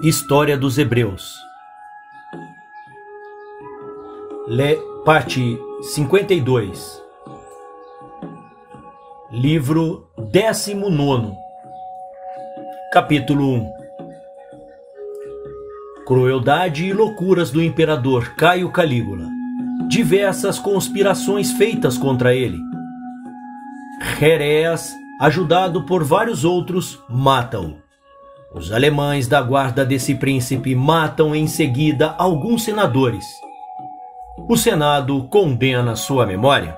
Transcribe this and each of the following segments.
História dos Hebreus. Parte 52. Livro 19. Capítulo 1. Crueldade e loucuras do imperador Caio Calígula. Diversas conspirações feitas contra ele. Jereas, ajudado por vários outros, mata-o. Os alemães da guarda desse príncipe matam em seguida alguns senadores. O Senado condena sua memória.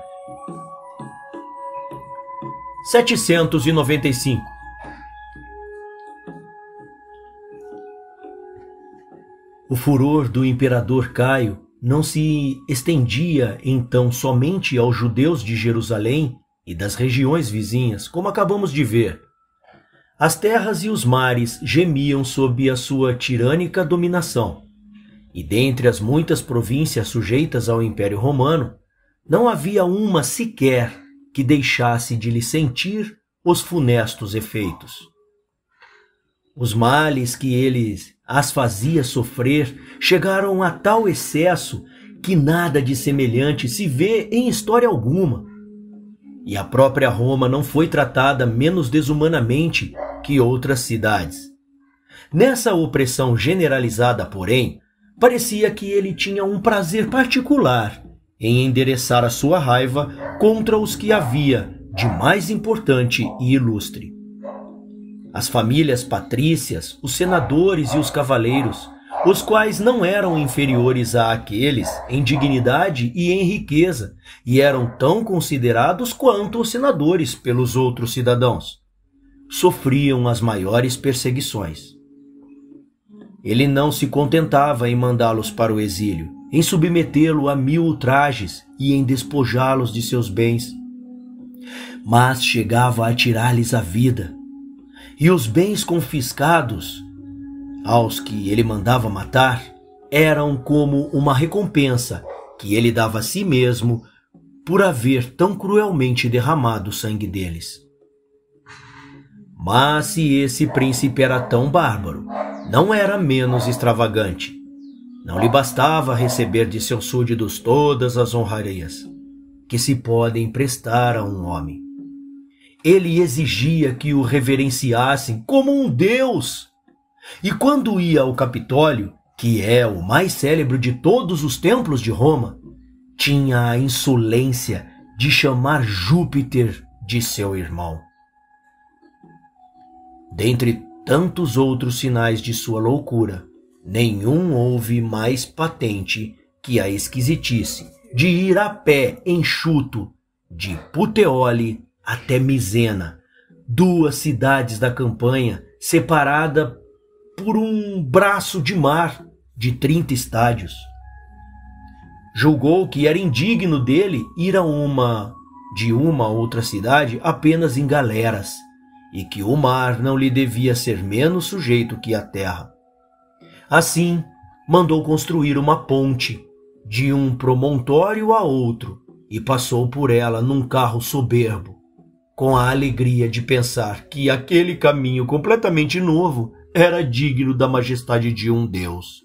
795. O furor do imperador Caio não se estendia então somente aos judeus de Jerusalém e das regiões vizinhas, como acabamos de ver. As terras e os mares gemiam sob a sua tirânica dominação, e dentre as muitas províncias sujeitas ao Império Romano, não havia uma sequer que deixasse de lhe sentir os funestos efeitos. Os males que eles as fazia sofrer chegaram a tal excesso que nada de semelhante se vê em história alguma. E a própria Roma não foi tratada menos desumanamente que outras cidades. Nessa opressão generalizada, porém, parecia que ele tinha um prazer particular em endereçar a sua raiva contra os que havia de mais importante e ilustre. As famílias patrícias, os senadores e os cavaleiros, os quais não eram inferiores àqueles em dignidade e em riqueza, e eram tão considerados quanto os senadores pelos outros cidadãos, sofriam as maiores perseguições. Ele não se contentava em mandá-los para o exílio, em submetê-lo a 1000 ultrajes e em despojá-los de seus bens, mas chegava a tirar-lhes a vida, e os bens confiscados aos que ele mandava matar eram como uma recompensa que ele dava a si mesmo por haver tão cruelmente derramado o sangue deles. Mas se esse príncipe era tão bárbaro, não era menos extravagante. Não lhe bastava receber de seus súditos todas as honrarias que se podem prestar a um homem. Ele exigia que o reverenciassem como um deus. E quando ia ao Capitólio, que é o mais célebre de todos os templos de Roma, tinha a insolência de chamar Júpiter de seu irmão. Dentre tantos outros sinais de sua loucura, nenhum houve mais patente que a esquisitice de ir a pé enxuto de Puteoli até Misena, 2 cidades da campanha separada por um braço de mar de 30 estádios. Julgou que era indigno dele ir a uma outra cidade apenas em galeras, e que o mar não lhe devia ser menos sujeito que a terra. Assim, mandou construir uma ponte de um promontório a outro e passou por ela num carro soberbo, com a alegria de pensar que aquele caminho completamente novo era digno da majestade de um deus,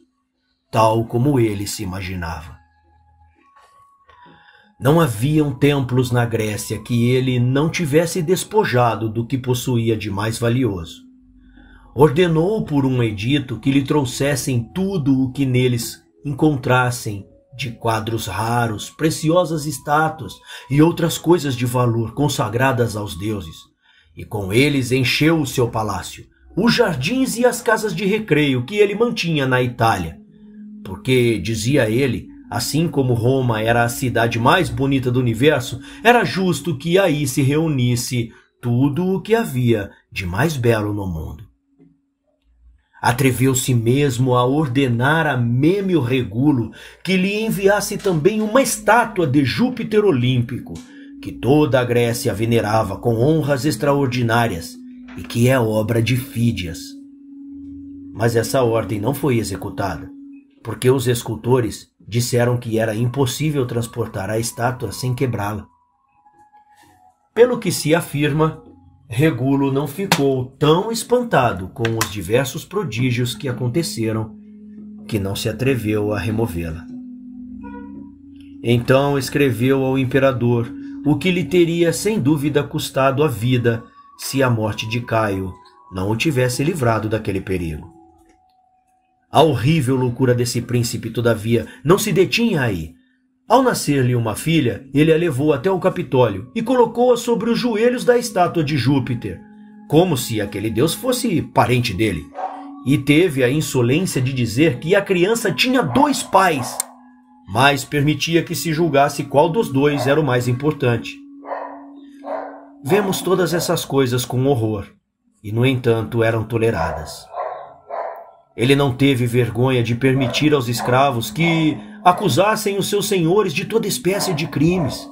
tal como ele se imaginava. Não haviam templos na Grécia que ele não tivesse despojado do que possuía de mais valioso. Ordenou por um edito que lhe trouxessem tudo o que neles encontrassem de quadros raros, preciosas estátuas e outras coisas de valor consagradas aos deuses, e com eles encheu o seu palácio, os jardins e as casas de recreio que ele mantinha na Itália, porque, dizia ele, assim como Roma era a cidade mais bonita do universo, era justo que aí se reunisse tudo o que havia de mais belo no mundo. Atreveu-se mesmo a ordenar a Mêmio Regulo que lhe enviasse também uma estátua de Júpiter olímpico, que toda a Grécia venerava com honras extraordinárias e que é obra de Fídias. Mas essa ordem não foi executada, porque os escultores disseram que era impossível transportar a estátua sem quebrá-la. Pelo que se afirma, Regulo não ficou tão espantado com os diversos prodígios que aconteceram que não se atreveu a removê-la. Então escreveu ao imperador o que lhe teria sem dúvida custado a vida se a morte de Caio não o tivesse livrado daquele perigo. A horrível loucura desse príncipe, todavia, não se detinha aí. Ao nascer-lhe uma filha, ele a levou até o Capitólio e colocou-a sobre os joelhos da estátua de Júpiter, como se aquele deus fosse parente dele, e teve a insolência de dizer que a criança tinha 2 pais, mas permitia que se julgasse qual dos 2 era o mais importante. Vemos todas essas coisas com horror, e no entanto eram toleradas. Ele não teve vergonha de permitir aos escravos que acusassem os seus senhores de toda espécie de crimes.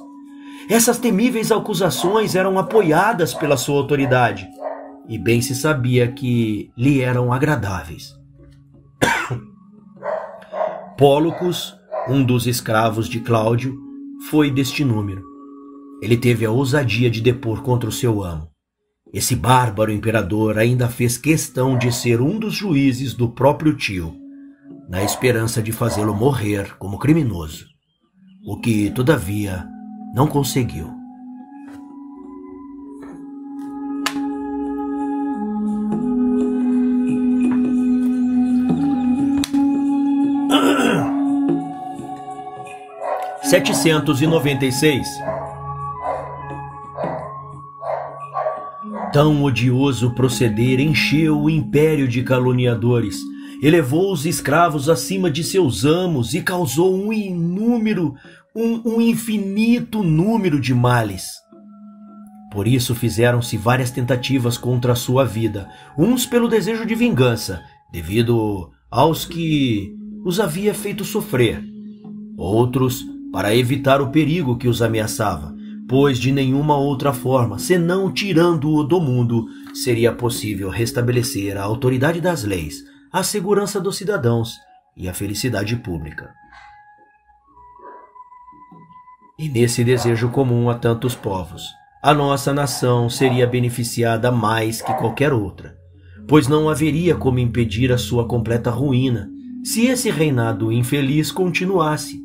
Essas temíveis acusações eram apoiadas pela sua autoridade, e bem se sabia que lhe eram agradáveis. Pólucus, um dos escravos de Cláudio, foi deste número. Ele teve a ousadia de depor contra o seu amo. Esse bárbaro imperador ainda fez questão de ser um dos juízes do próprio tio, na esperança de fazê-lo morrer como criminoso, o que, todavia, não conseguiu. (796) 796. Tão odioso proceder encheu o império de caluniadores, elevou os escravos acima de seus amos e causou um infinito número de males. Por isso fizeram-se várias tentativas contra a sua vida, uns pelo desejo de vingança, devido aos que os havia feito sofrer, outros para evitar o perigo que os ameaçava, pois de nenhuma outra forma, senão tirando-o do mundo, seria possível restabelecer a autoridade das leis, a segurança dos cidadãos e a felicidade pública. E nesse desejo comum a tantos povos, a nossa nação seria beneficiada mais que qualquer outra, pois não haveria como impedir a sua completa ruína se esse reinado infeliz continuasse.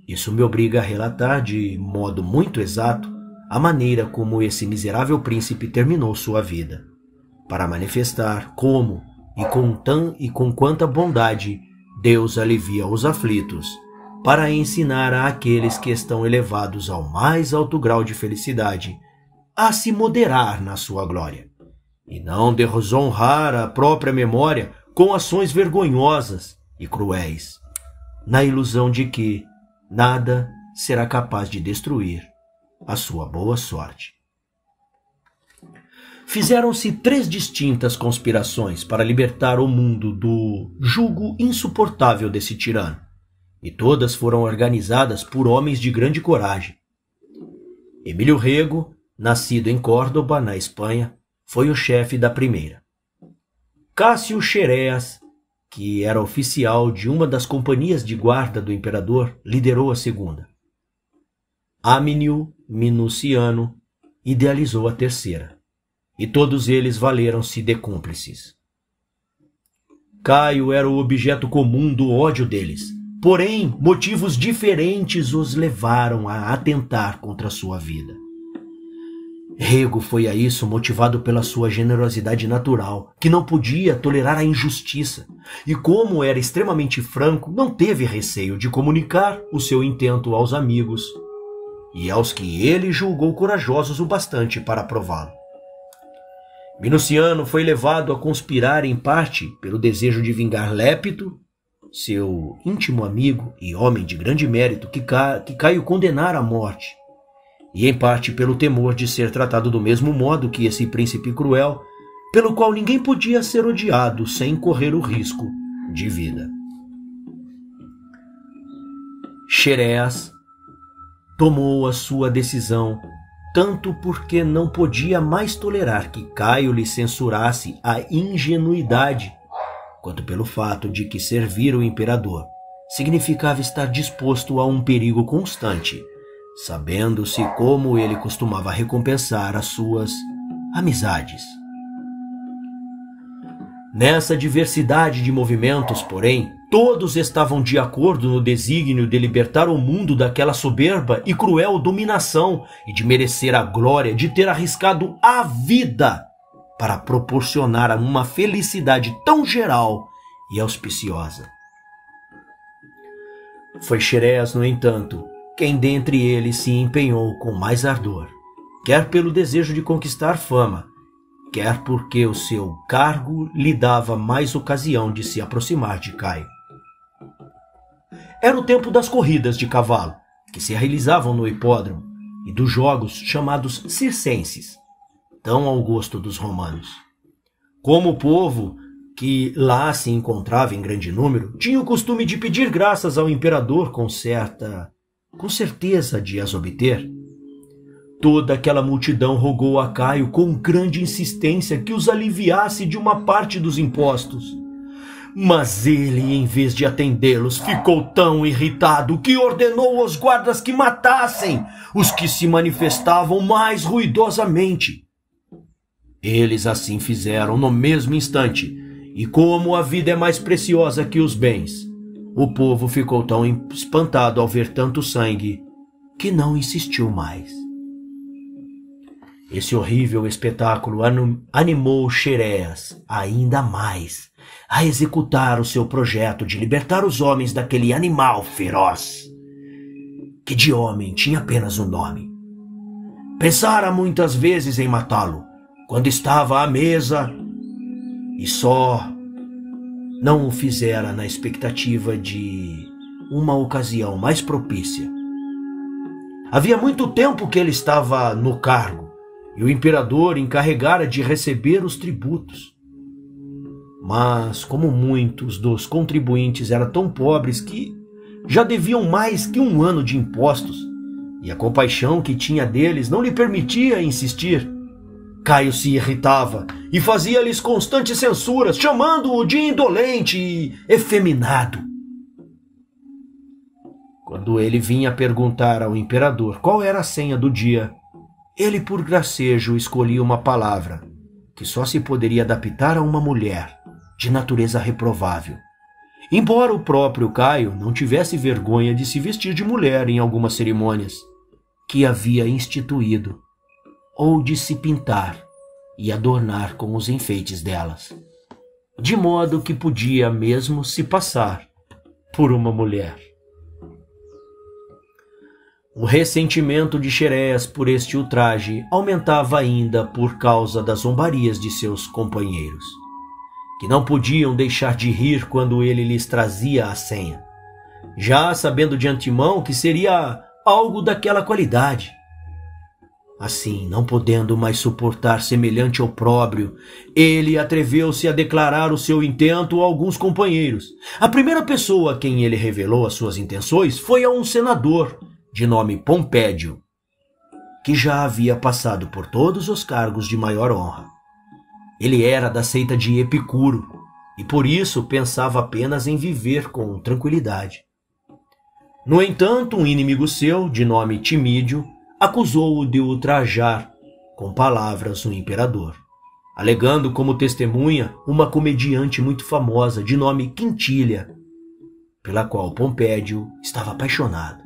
Isso me obriga a relatar de modo muito exato a maneira como esse miserável príncipe terminou sua vida, para manifestar como e com quanta bondade Deus alivia os aflitos, para ensinar a aqueles que estão elevados ao mais alto grau de felicidade a se moderar na sua glória, e não desonrar a própria memória com ações vergonhosas e cruéis, na ilusão de que nada será capaz de destruir a sua boa sorte. Fizeram-se 3 distintas conspirações para libertar o mundo do jugo insuportável desse tirano, e todas foram organizadas por homens de grande coragem. Emílio Rego, nascido em Córdoba, na Espanha, foi o chefe da primeira. Cássio Xereas, que era oficial de uma das companhias de guarda do imperador, liderou a segunda. Amínio Minuciano idealizou a terceira, e todos eles valeram-se de cúmplices. Caio era o objeto comum do ódio deles, porém motivos diferentes os levaram a atentar contra sua vida. Rego foi a isso motivado pela sua generosidade natural, que não podia tolerar a injustiça, e como era extremamente franco, não teve receio de comunicar o seu intento aos amigos e aos que ele julgou corajosos o bastante para aprová-lo. Minuciano foi levado a conspirar em parte pelo desejo de vingar Lépito, seu íntimo amigo e homem de grande mérito que Caio condenara à morte, e em parte pelo temor de ser tratado do mesmo modo que esse príncipe cruel, pelo qual ninguém podia ser odiado sem correr o risco de vida. Xereas tomou a sua decisão tanto porque não podia mais tolerar que Caio lhe censurasse a ingenuidade, quanto pelo fato de que servir o imperador significava estar disposto a um perigo constante, sabendo-se como ele costumava recompensar as suas amizades. Nessa diversidade de movimentos, porém, todos estavam de acordo no desígnio de libertar o mundo daquela soberba e cruel dominação e de merecer a glória de ter arriscado a vida para proporcionar uma felicidade tão geral e auspiciosa. Foi Xerés, no entanto, quem dentre eles se empenhou com mais ardor, quer pelo desejo de conquistar fama, quer porque o seu cargo lhe dava mais ocasião de se aproximar de Caio. Era o tempo das corridas de cavalo, que se realizavam no hipódromo, e dos jogos chamados circenses, tão ao gosto dos romanos. Como o povo que lá se encontrava em grande número tinha o costume de pedir graças ao imperador com certeza de as obter, toda aquela multidão rogou a Caio com grande insistência que os aliviasse de uma parte dos impostos. Mas ele, em vez de atendê-los, ficou tão irritado que ordenou aos guardas que matassem os que se manifestavam mais ruidosamente. Eles assim fizeram no mesmo instante, e como a vida é mais preciosa que os bens, o povo ficou tão espantado ao ver tanto sangue que não insistiu mais. Esse horrível espetáculo animou Xerés ainda mais a executar o seu projeto de libertar os homens daquele animal feroz, que de homem tinha apenas um nome. Pensara muitas vezes em matá-lo, quando estava à mesa, e só não o fizera na expectativa de uma ocasião mais propícia. Havia muito tempo que ele estava no cargo, e o imperador encarregara de receber os tributos. Mas, como muitos dos contribuintes eram tão pobres que já deviam mais que um ano de impostos, e a compaixão que tinha deles não lhe permitia insistir, Caio se irritava e fazia-lhes constantes censuras, chamando-o de indolente e efeminado. Quando ele vinha perguntar ao imperador qual era a senha do dia, ele por gracejo escolhia uma palavra que só se poderia adaptar a uma mulher de natureza reprovável, embora o próprio Caio não tivesse vergonha de se vestir de mulher em algumas cerimônias que havia instituído, ou de se pintar e adornar com os enfeites delas, de modo que podia mesmo se passar por uma mulher. O ressentimento de Xerés por este ultraje aumentava ainda por causa das zombarias de seus companheiros, que não podiam deixar de rir quando ele lhes trazia a senha, já sabendo de antemão que seria algo daquela qualidade. Assim, não podendo mais suportar semelhante opróbrio, ele atreveu-se a declarar o seu intento a alguns companheiros. A primeira pessoa a quem ele revelou as suas intenções foi a um senador, de nome Pompédio, que já havia passado por todos os cargos de maior honra. Ele era da seita de Epicuro, e por isso pensava apenas em viver com tranquilidade. No entanto, um inimigo seu, de nome Timídio, acusou-o de ultrajar com palavras o imperador, alegando como testemunha uma comediante muito famosa de nome Quintilha, pela qual Pompédio estava apaixonado.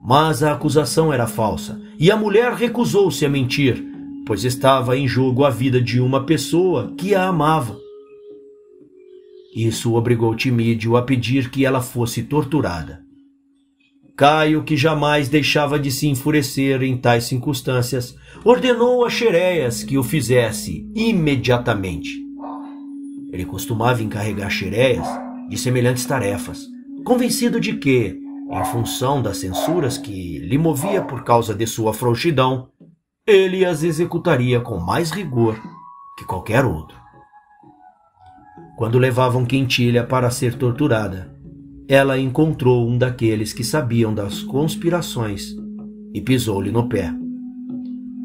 Mas a acusação era falsa, e a mulher recusou-se a mentir, pois estava em jogo a vida de uma pessoa que a amava. Isso obrigou Timídio a pedir que ela fosse torturada. Caio, que jamais deixava de se enfurecer em tais circunstâncias, ordenou a Xeréas que o fizesse imediatamente. Ele costumava encarregar Xeréas de semelhantes tarefas, convencido de que, em função das censuras que lhe movia por causa de sua frouxidão, ele as executaria com mais rigor que qualquer outro. Quando levavam Quintilha para ser torturada, ela encontrou um daqueles que sabiam das conspirações e pisou-lhe no pé,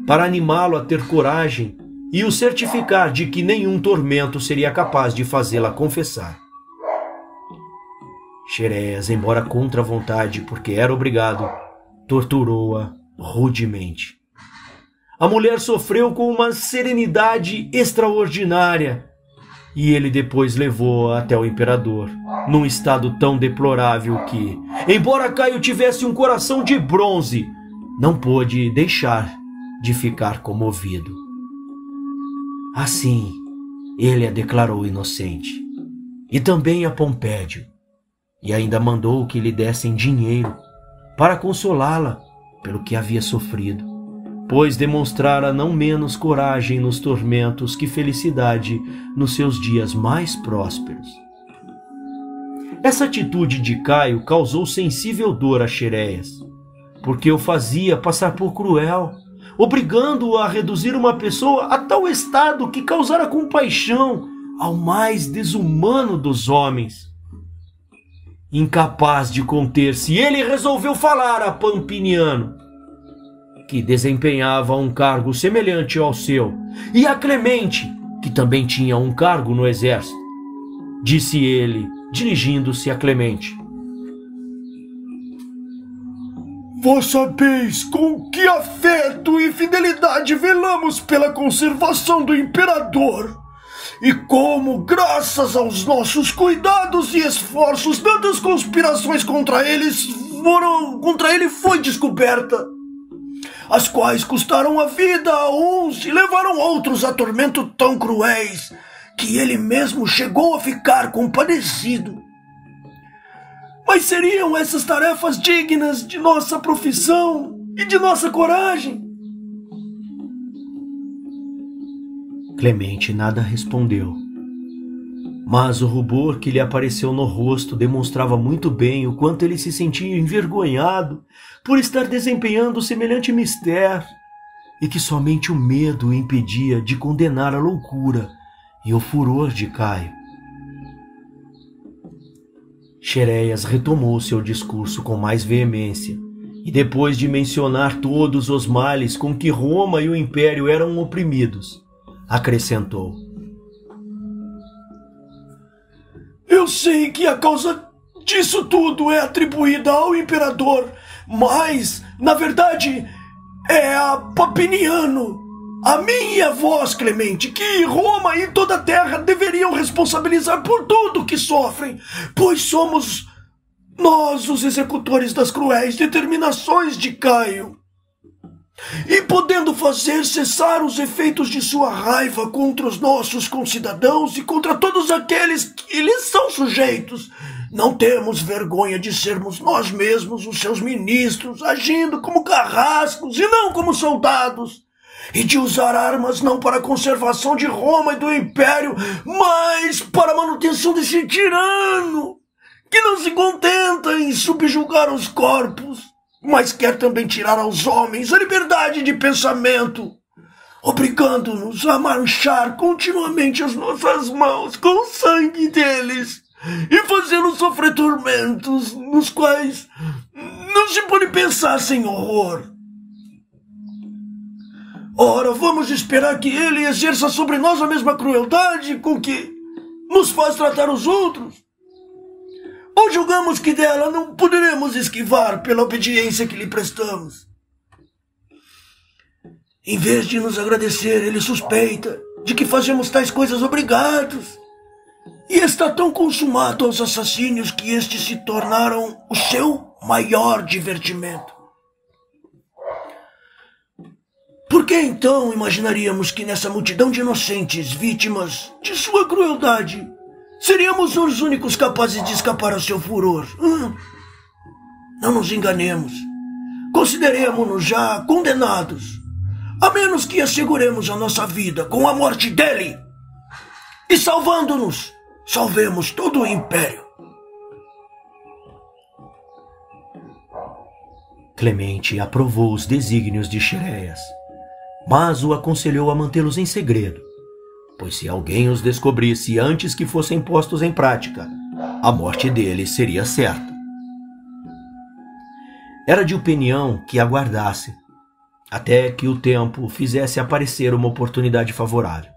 para animá-lo a ter coragem e o certificar de que nenhum tormento seria capaz de fazê-la confessar. Xerés, embora contra a vontade, porque era obrigado, torturou-a rudemente. A mulher sofreu com uma serenidade extraordinária e ele depois levou-a até o imperador, num estado tão deplorável que, embora Caio tivesse um coração de bronze, não pôde deixar de ficar comovido. Assim, ele a declarou inocente, e também a Pompédio, e ainda mandou que lhe dessem dinheiro para consolá-la pelo que havia sofrido, pois demonstrara não menos coragem nos tormentos que felicidade nos seus dias mais prósperos. Essa atitude de Caio causou sensível dor a Xeréias, porque o fazia passar por cruel, obrigando-o a reduzir uma pessoa a tal estado que causara compaixão ao mais desumano dos homens. Incapaz de conter-se, ele resolveu falar a Pampiniano, que desempenhava um cargo semelhante ao seu, e a Clemente, que também tinha um cargo no exército. Disse ele, dirigindo-se a Clemente: Vós sabeis com que afeto e fidelidade velamos pela conservação do imperador, e como, graças aos nossos cuidados e esforços, tantas conspirações contra ele foi descoberta, as quais custaram a vida a uns e levaram outros a tormentos tão cruéis que ele mesmo chegou a ficar compadecido. Mas seriam essas tarefas dignas de nossa profissão e de nossa coragem? Clemente nada respondeu, mas o rubor que lhe apareceu no rosto demonstrava muito bem o quanto ele se sentia envergonhado por estar desempenhando semelhante mistério, e que somente o medo o impedia de condenar a loucura e o furor de Caio. Xeréias retomou seu discurso com mais veemência, e depois de mencionar todos os males com que Roma e o Império eram oprimidos, acrescentou: Eu sei que a causa disso tudo é atribuída ao imperador, mas, na verdade, é a Papiniano, a mim e a vós, Clemente, que Roma e toda a terra deveriam responsabilizar por tudo que sofrem, pois somos nós os executores das cruéis determinações de Caio. E podendo fazer cessar os efeitos de sua raiva contra os nossos concidadãos e contra todos aqueles que lhes são sujeitos, não temos vergonha de sermos nós mesmos os seus ministros, agindo como carrascos e não como soldados, e de usar armas não para a conservação de Roma e do Império, mas para a manutenção desse tirano, que não se contenta em subjugar os corpos, mas quer também tirar aos homens a liberdade de pensamento, obrigando-nos a manchar continuamente as nossas mãos com o sangue deles e fazendo sofrer tormentos nos quais não se pode pensar sem horror. Ora, vamos esperar que ele exerça sobre nós a mesma crueldade com que nos faz tratar os outros? Ou julgamos que dela não poderemos esquivar pela obediência que lhe prestamos? Em vez de nos agradecer, ele suspeita de que fazemos tais coisas obrigados, e está tão consumado aos assassínios que estes se tornaram o seu maior divertimento. Por que então imaginaríamos que nessa multidão de inocentes vítimas de sua crueldade seríamos os únicos capazes de escapar ao seu furor? Não nos enganemos. Consideremo-nos já condenados, a menos que asseguremos a nossa vida com a morte dele. E salvando-nos, salvemos todo o Império. Clemente aprovou os desígnios de Xeréias, mas o aconselhou a mantê-los em segredo, pois se alguém os descobrisse antes que fossem postos em prática, a morte deles seria certa. Era de opinião que aguardasse, até que o tempo fizesse aparecer uma oportunidade favorável.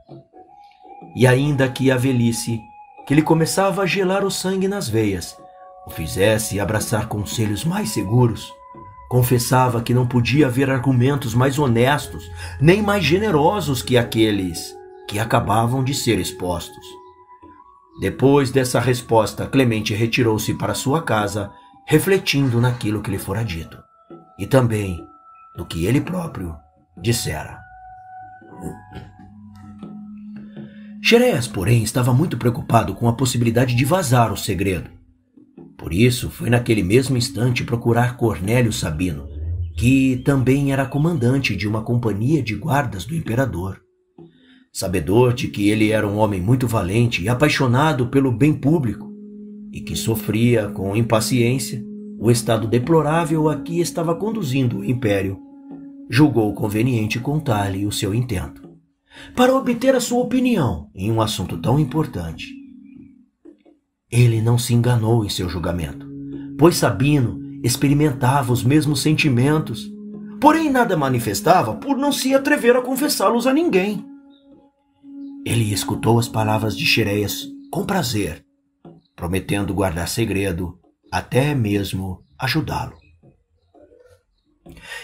E ainda que a velhice, que lhe começava a gelar o sangue nas veias, o fizesse abraçar conselhos mais seguros, confessava que não podia haver argumentos mais honestos, nem mais generosos que aqueles que acabavam de ser expostos. Depois dessa resposta, Clemente retirou-se para sua casa, refletindo naquilo que lhe fora dito, e também no que ele próprio dissera. Xeréas, porém, estava muito preocupado com a possibilidade de vazar o segredo. Por isso, foi naquele mesmo instante procurar Cornélio Sabino, que também era comandante de uma companhia de guardas do imperador. Sabedor de que ele era um homem muito valente e apaixonado pelo bem público, e que sofria com impaciência o estado deplorável a que estava conduzindo o império, julgou conveniente contar-lhe o seu intento, para obter a sua opinião em um assunto tão importante. Ele não se enganou em seu julgamento, pois Sabino experimentava os mesmos sentimentos, porém nada manifestava por não se atrever a confessá-los a ninguém. Ele escutou as palavras de Xeréas com prazer, prometendo guardar segredo, até mesmo ajudá-lo.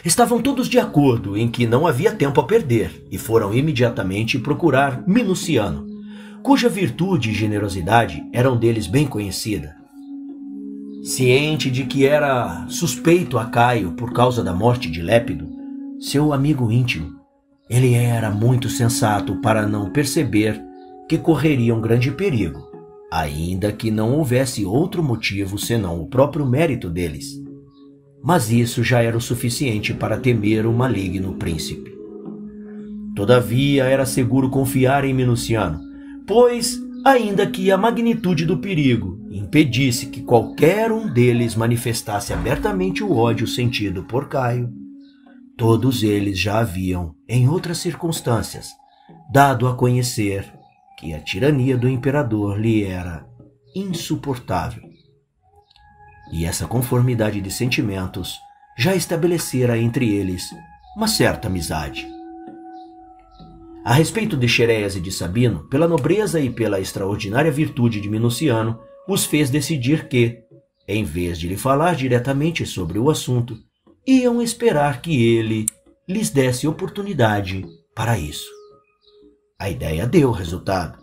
Estavam todos de acordo em que não havia tempo a perder e foram imediatamente procurar Minuciano, cuja virtude e generosidade eram deles bem conhecida. Ciente de que era suspeito a Caio por causa da morte de Lépido, seu amigo íntimo, ele era muito sensato para não perceber que correria um grande perigo, ainda que não houvesse outro motivo senão o próprio mérito deles. Mas isso já era o suficiente para temer o maligno príncipe. Todavia era seguro confiar em Minuciano, pois, ainda que a magnitude do perigo impedisse que qualquer um deles manifestasse abertamente o ódio sentido por Caio, todos eles já haviam, em outras circunstâncias, dado a conhecer que a tirania do imperador lhe era insuportável. E essa conformidade de sentimentos já estabelecera entre eles uma certa amizade. A respeito de Xeréas e de Sabino, pela nobreza e pela extraordinária virtude de Minuciano, os fez decidir que, em vez de lhe falar diretamente sobre o assunto, iam esperar que ele lhes desse oportunidade para isso. A ideia deu resultado.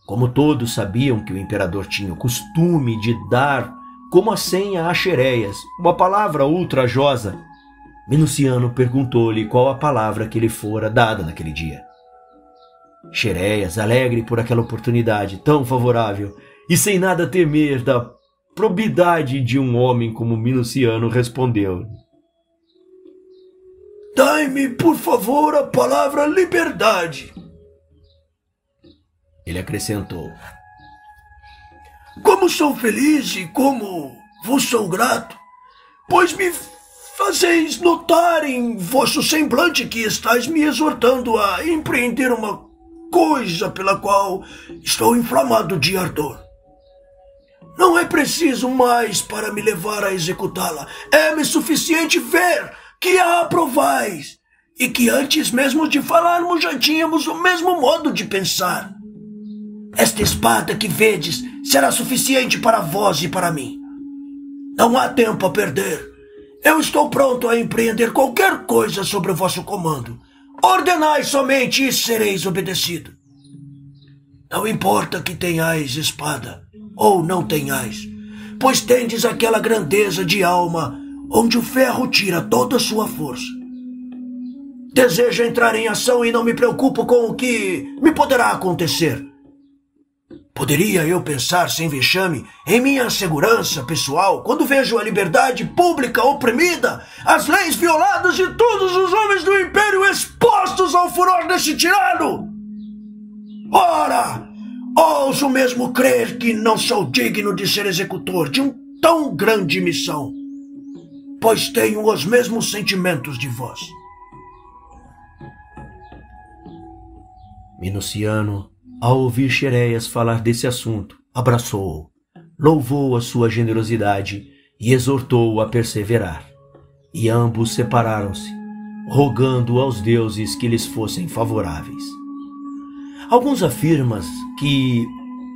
Como todos sabiam que o imperador tinha o costume de dar como a senha a Xeréas uma palavra ultrajosa, Minuciano perguntou-lhe qual a palavra que lhe fora dada naquele dia. Xeréas, alegre por aquela oportunidade tão favorável e sem nada temer da probidade de um homem como Minuciano, respondeu: Dai-me, por favor, a palavra liberdade. Ele acrescentou: Como sou feliz e como vos sou grato, pois me fazeis notar em vosso semblante que estáis me exortando a empreender uma coisa pela qual estou inflamado de ardor. Não é preciso mais para me levar a executá-la. É-me suficiente ver que a aprovais e que antes mesmo de falarmos já tínhamos o mesmo modo de pensar. Esta espada que vedes será suficiente para vós e para mim. Não há tempo a perder. Eu estou pronto a empreender qualquer coisa sobre o vosso comando. Ordenai somente e sereis obedecido. Não importa que tenhais espada ou não tenhais, pois tendes aquela grandeza de alma onde o ferro tira toda a sua força. Desejo entrar em ação e não me preocupo com o que me poderá acontecer. Poderia eu pensar sem vexame em minha segurança pessoal quando vejo a liberdade pública oprimida, as leis violadas e todos os homens do império expostos ao furor desse tirano? Ora, ouso mesmo crer que não sou digno de ser executor de uma tão grande missão, pois tenho os mesmos sentimentos de vós. Minuciano, ao ouvir Xeréas falar desse assunto, abraçou-o, louvou a sua generosidade e exortou-o a perseverar. E ambos separaram-se, rogando aos deuses que lhes fossem favoráveis. Alguns afirmam que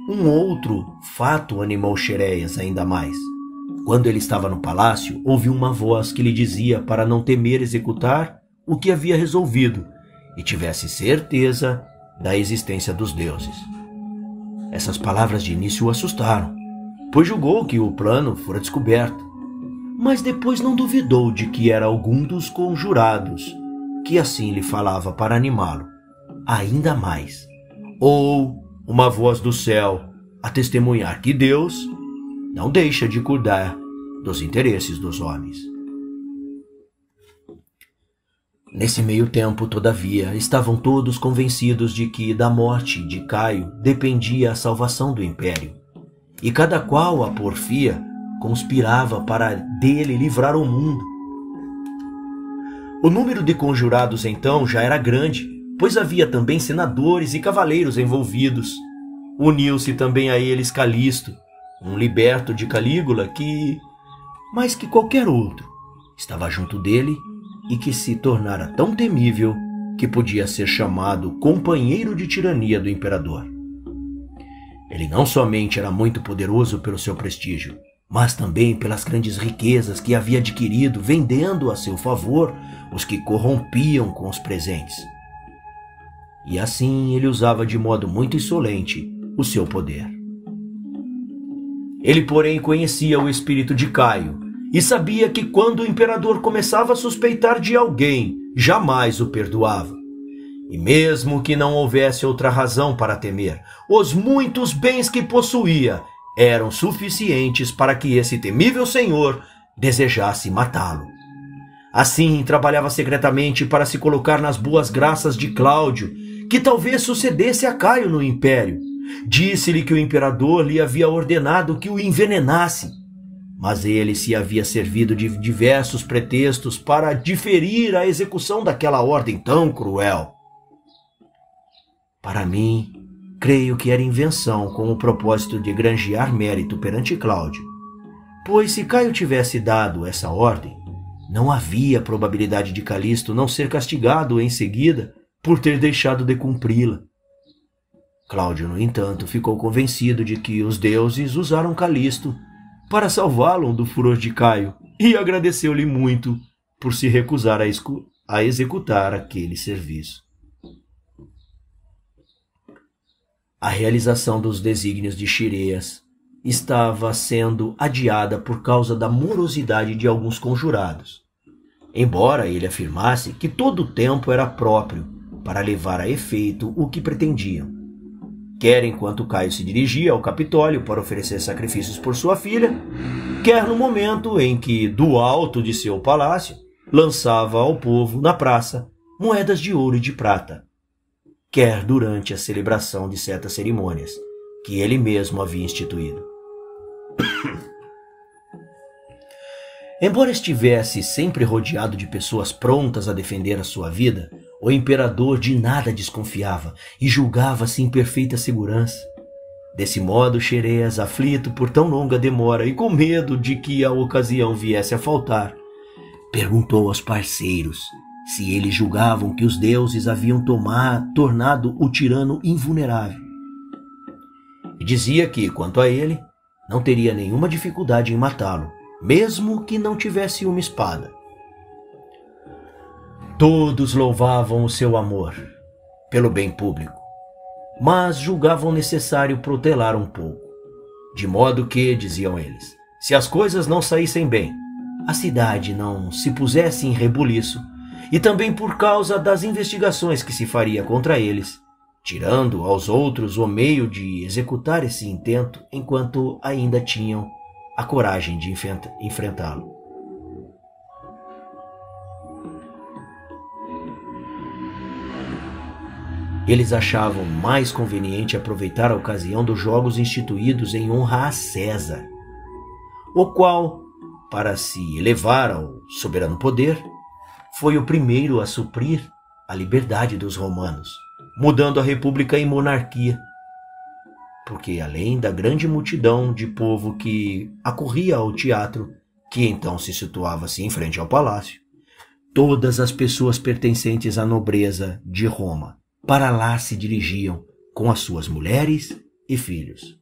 um outro fato animou Xeréas ainda mais. Quando ele estava no palácio, ouviu uma voz que lhe dizia para não temer executar o que havia resolvido e tivesse certeza da existência dos deuses. Essas palavras de início o assustaram, pois julgou que o plano fora descoberto, mas depois não duvidou de que era algum dos conjurados que assim lhe falava para animá-lo ainda mais, ou uma voz do céu a testemunhar que Deus não deixa de cuidar dos interesses dos homens. Nesse meio tempo, todavia, estavam todos convencidos de que da morte de Caio dependia a salvação do império, e cada qual, a porfia, conspirava para dele livrar o mundo. O número de conjurados então já era grande, pois havia também senadores e cavaleiros envolvidos. Uniu-se também a eles Calisto, um liberto de Calígula que, mais que qualquer outro, estava junto dele e que se tornara tão temível que podia ser chamado companheiro de tirania do imperador. Ele não somente era muito poderoso pelo seu prestígio, mas também pelas grandes riquezas que havia adquirido vendendo a seu favor os que corrompiam com os presentes. E assim ele usava de modo muito insolente o seu poder. Ele, porém, conhecia o espírito de Caio e sabia que quando o imperador começava a suspeitar de alguém, jamais o perdoava. E mesmo que não houvesse outra razão para temer, os muitos bens que possuía eram suficientes para que esse temível senhor desejasse matá-lo. Assim, trabalhava secretamente para se colocar nas boas graças de Cláudio, que talvez sucedesse a Caio no império. Disse-lhe que o imperador lhe havia ordenado que o envenenasse, mas ele se havia servido de diversos pretextos para diferir a execução daquela ordem tão cruel. Para mim, creio que era invenção com o propósito de granjear mérito perante Cláudio, pois se Caio tivesse dado essa ordem, não havia probabilidade de Calisto não ser castigado em seguida por ter deixado de cumpri-la. Cláudio, no entanto, ficou convencido de que os deuses usaram Calisto para salvá-lo do furor de Caio e agradeceu-lhe muito por se recusar a executar aquele serviço. A realização dos desígnios de Xireas estava sendo adiada por causa da morosidade de alguns conjurados, embora ele afirmasse que todo o tempo era próprio para levar a efeito o que pretendiam, quer enquanto Caio se dirigia ao Capitólio para oferecer sacrifícios por sua filha, quer no momento em que, do alto de seu palácio, lançava ao povo, na praça, moedas de ouro e de prata, quer durante a celebração de certas cerimônias que ele mesmo havia instituído. Embora estivesse sempre rodeado de pessoas prontas a defender a sua vida, o imperador de nada desconfiava e julgava-se em perfeita segurança. Desse modo, Xireas, aflito por tão longa demora e com medo de que a ocasião viesse a faltar, perguntou aos parceiros se eles julgavam que os deuses haviam tornado o tirano invulnerável. E dizia que, quanto a ele, não teria nenhuma dificuldade em matá-lo, mesmo que não tivesse uma espada. Todos louvavam o seu amor pelo bem público, mas julgavam necessário protelar um pouco, de modo que, diziam eles, se as coisas não saíssem bem, a cidade não se pusesse em rebuliço, e também por causa das investigações que se faria contra eles, tirando aos outros o meio de executar esse intento enquanto ainda tinham a coragem de enfrentá-lo. Eles achavam mais conveniente aproveitar a ocasião dos jogos instituídos em honra a César, o qual, para se elevar ao soberano poder, foi o primeiro a suprir a liberdade dos romanos, mudando a república em monarquia, porque além da grande multidão de povo que acorria ao teatro, que então se situava-se em frente ao palácio, todas as pessoas pertencentes à nobreza de Roma para lá se dirigiam com as suas mulheres e filhos.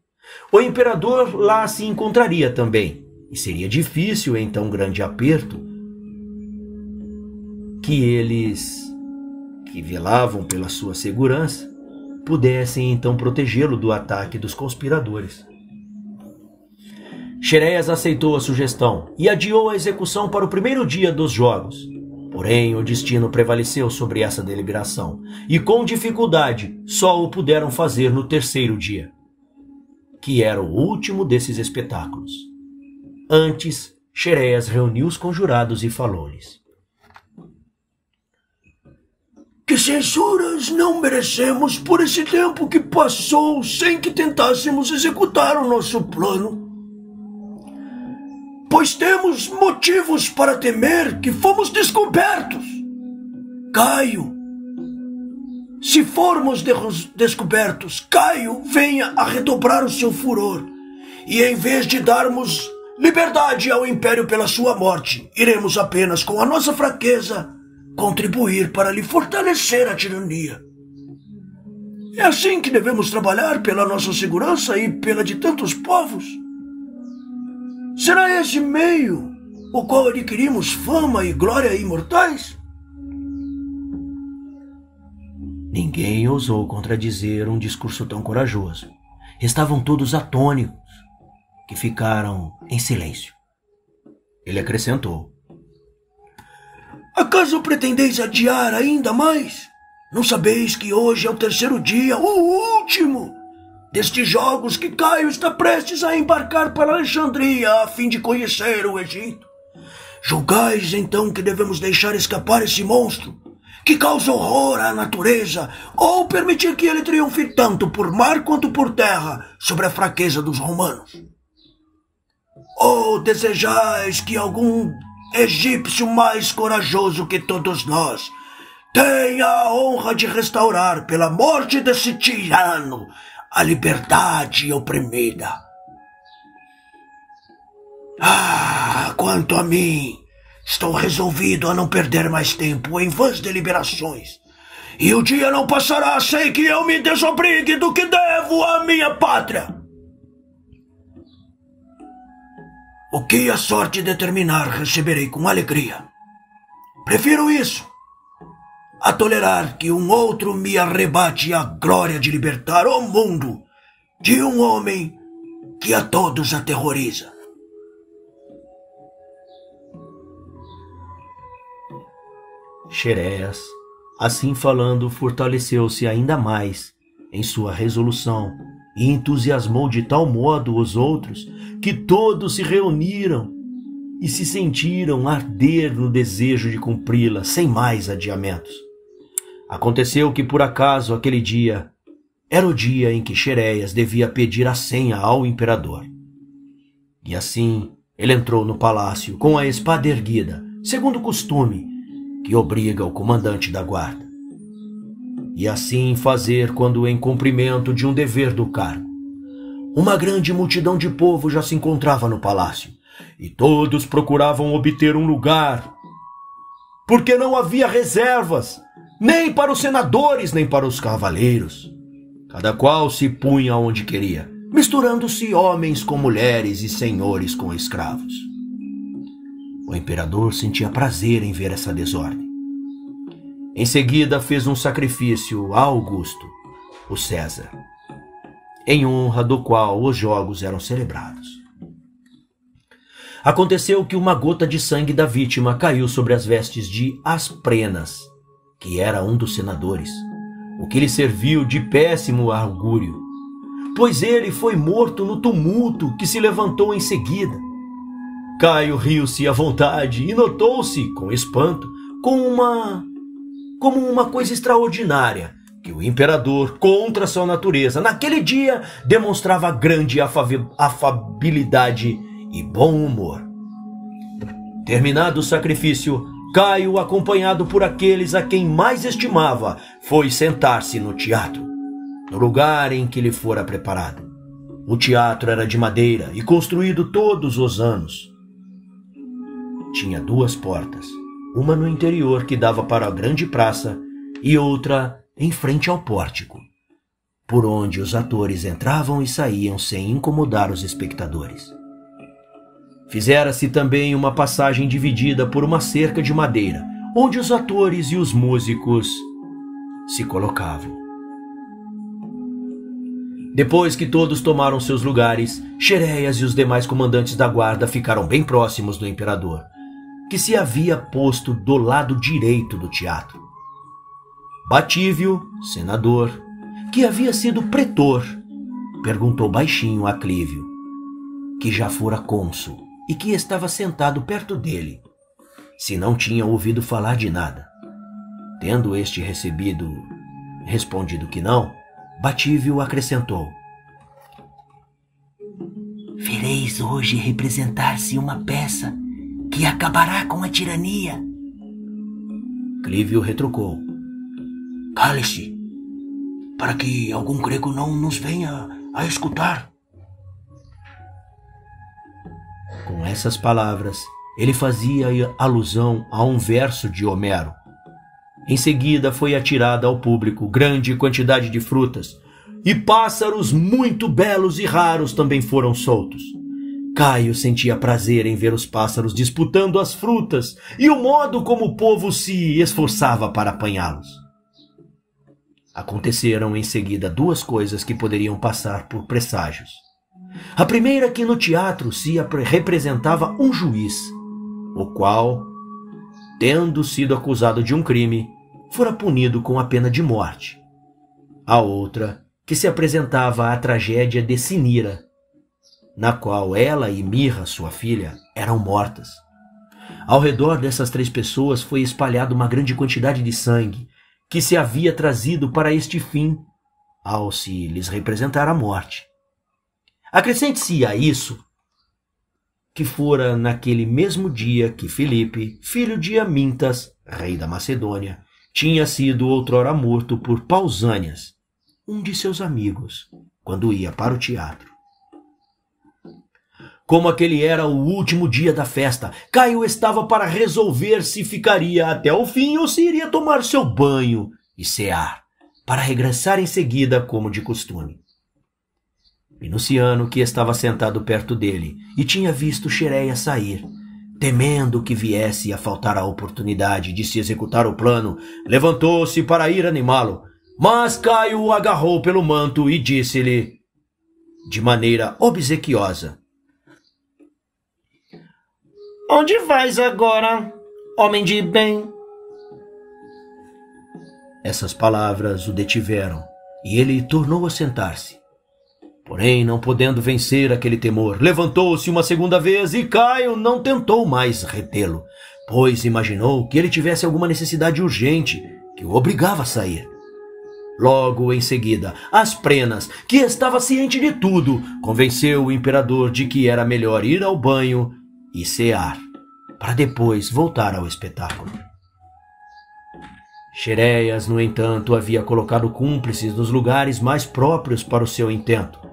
O imperador lá se encontraria também, e seria difícil em tão grande aperto que eles, que velavam pela sua segurança, pudessem então protegê-lo do ataque dos conspiradores. Xeréias aceitou a sugestão e adiou a execução para o primeiro dia dos jogos. Porém, o destino prevaleceu sobre essa deliberação, e com dificuldade só o puderam fazer no terceiro dia, que era o último desses espetáculos. Antes, Xeréias reuniu os conjurados e falou-lhes: que censuras não merecemos por esse tempo que passou sem que tentássemos executar o nosso plano. Pois temos motivos para temer que fomos descobertos. Caio, se formos descobertos, Caio venha a redobrar o seu furor, e em vez de darmos liberdade ao Império pela sua morte, iremos apenas, com a nossa fraqueza, contribuir para lhe fortalecer a tirania. É assim que devemos trabalhar pela nossa segurança e pela de tantos povos. Será esse meio o qual adquirimos fama e glória imortais? Ninguém ousou contradizer um discurso tão corajoso. Estavam todos atônitos, que ficaram em silêncio. Ele acrescentou: acaso pretendeis adiar ainda mais? Não sabeis que hoje é o terceiro dia, o último, destes jogos que Caio está prestes a embarcar para Alexandria a fim de conhecer o Egito? Julgais então que devemos deixar escapar esse monstro, que causa horror à natureza, ou permitir que ele triunfe tanto por mar quanto por terra sobre a fraqueza dos romanos? Ou desejais que algum egípcio mais corajoso que todos nós tenha a honra de restaurar, pela morte desse tirano, a liberdade oprimida? Quanto a mim, estou resolvido a não perder mais tempo em vãs deliberações, e o dia não passará sem que eu me desobrigue do que devo à minha pátria. O que a sorte determinar, receberei com alegria. Prefiro isso a tolerar que um outro me arrebate a glória de libertar o mundo de um homem que a todos aterroriza. Xeréias, assim falando, fortaleceu-se ainda mais em sua resolução e entusiasmou de tal modo os outros que todos se reuniram e se sentiram arder no desejo de cumpri-la sem mais adiamentos. Aconteceu que, por acaso, aquele dia era o dia em que Xeréias devia pedir a senha ao imperador. E assim ele entrou no palácio com a espada erguida, segundo o costume que obriga o comandante da guarda. E assim fazer quando em cumprimento de um dever do cargo. Uma grande multidão de povo já se encontrava no palácio, e todos procuravam obter um lugar, porque não havia reservas, nem para os senadores, nem para os cavaleiros. Cada qual se punha onde queria, misturando-se homens com mulheres e senhores com escravos. O imperador sentia prazer em ver essa desordem. Em seguida fez um sacrifício a Augusto, o César, em honra do qual os jogos eram celebrados. Aconteceu que uma gota de sangue da vítima caiu sobre as vestes de Asprenas, que era um dos senadores, o que lhe serviu de péssimo augúrio, pois ele foi morto no tumulto que se levantou em seguida. Caio riu-se à vontade e notou-se, com espanto, como uma coisa extraordinária, que o imperador, contra sua natureza, naquele dia demonstrava grande afabilidade e bom humor. Terminado o sacrifício, Caio, acompanhado por aqueles a quem mais estimava, foi sentar-se no teatro, no lugar em que lhe fora preparado. O teatro era de madeira e construído todos os anos. Tinha 2 portas, uma no interior que dava para a grande praça e outra em frente ao pórtico, por onde os atores entravam e saíam sem incomodar os espectadores. Fizera-se também uma passagem dividida por uma cerca de madeira, onde os atores e os músicos se colocavam. Depois que todos tomaram seus lugares, Xeréias e os demais comandantes da guarda ficaram bem próximos do imperador, que se havia posto do lado direito do teatro. Batívio, senador, que havia sido pretor, perguntou baixinho a Clívio, que já fora cônsul e que estava sentado perto dele, se não tinha ouvido falar de nada. Tendo este respondido que não, Batívio acrescentou: Vereis hoje representar-se uma peça que acabará com a tirania. Clívio retrucou: Cale-se, para que algum grego não nos venha a escutar. Com essas palavras, ele fazia alusão a um verso de Homero. Em seguida foi atirada ao público grande quantidade de frutas, e pássaros muito belos e raros também foram soltos. Caio sentia prazer em ver os pássaros disputando as frutas e o modo como o povo se esforçava para apanhá-los. Aconteceram em seguida duas coisas que poderiam passar por presságios. A primeira, que no teatro se representava um juiz, o qual, tendo sido acusado de um crime, fora punido com a pena de morte. A outra, que se apresentava a tragédia de Cinira, na qual ela e Mirra, sua filha, eram mortas. Ao redor dessas três pessoas foi espalhada uma grande quantidade de sangue, que se havia trazido para este fim, ao se lhes representar a morte. Acrescente-se a isso que fora naquele mesmo dia que Filipe, filho de Amintas, rei da Macedônia, tinha sido outrora morto por Pausânias, um de seus amigos, quando ia para o teatro. Como aquele era o último dia da festa, Caio estava para resolver se ficaria até o fim ou se iria tomar seu banho e cear, para regressar em seguida como de costume. Minuciano, que estava sentado perto dele e tinha visto Xeréia sair, temendo que viesse a faltar a oportunidade de se executar o plano, levantou-se para ir animá-lo, mas Caio o agarrou pelo manto e disse-lhe, de maneira obsequiosa: Onde vais agora, homem de bem? Essas palavras o detiveram, e ele tornou a sentar-se. Porém, não podendo vencer aquele temor, levantou-se uma segunda vez e Caio não tentou mais retê-lo, pois imaginou que ele tivesse alguma necessidade urgente que o obrigava a sair. Logo em seguida, Asprenas, que estava ciente de tudo, convenceu o imperador de que era melhor ir ao banho e cear, para depois voltar ao espetáculo. Xeréias, no entanto, havia colocado cúmplices nos lugares mais próprios para o seu intento,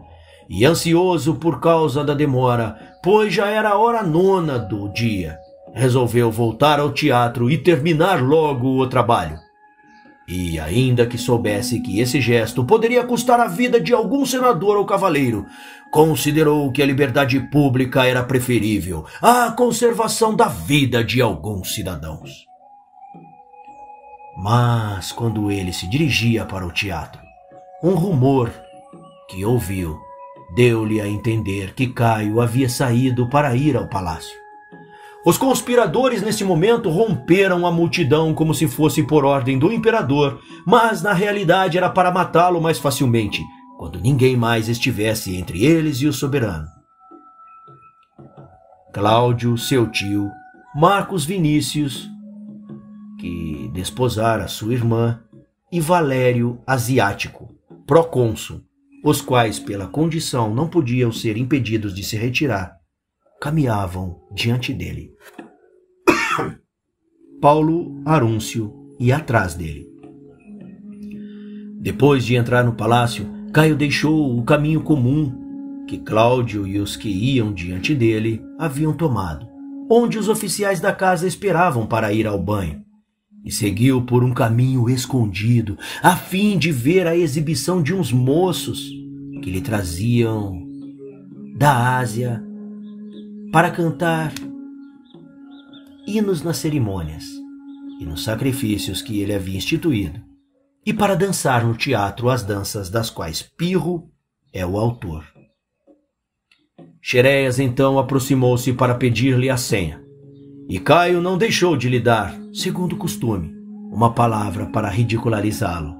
e ansioso por causa da demora, pois já era a hora 9 do dia, resolveu voltar ao teatro e terminar logo o trabalho. E ainda que soubesse que esse gesto poderia custar a vida de algum senador ou cavaleiro, considerou que a liberdade pública era preferível à conservação da vida de alguns cidadãos. Mas, quando ele se dirigia para o teatro, um rumor que ouviu deu-lhe a entender que Caio havia saído para ir ao palácio. Os conspiradores, nesse momento, romperam a multidão como se fosse por ordem do imperador, mas na realidade era para matá-lo mais facilmente, quando ninguém mais estivesse entre eles e o soberano. Cláudio, seu tio, Marcos Vinícius, que desposara sua irmã, e Valério Asiático, procônsul, os quais, pela condição, não podiam ser impedidos de se retirar, caminhavam diante dele. Paulo Arúncio ia atrás dele. Depois de entrar no palácio, Caio deixou o caminho comum que Cláudio e os que iam diante dele haviam tomado, onde os oficiais da casa esperavam para ir ao banho, e seguiu por um caminho escondido, a fim de ver a exibição de uns moços que lhe traziam da Ásia para cantar hinos nas cerimônias e nos sacrifícios que ele havia instituído, e para dançar no teatro as danças das quais Pirro é o autor. Xeréias então aproximou-se para pedir-lhe a senha, e Caio não deixou de lhe dar, segundo o costume, uma palavra para ridicularizá-lo.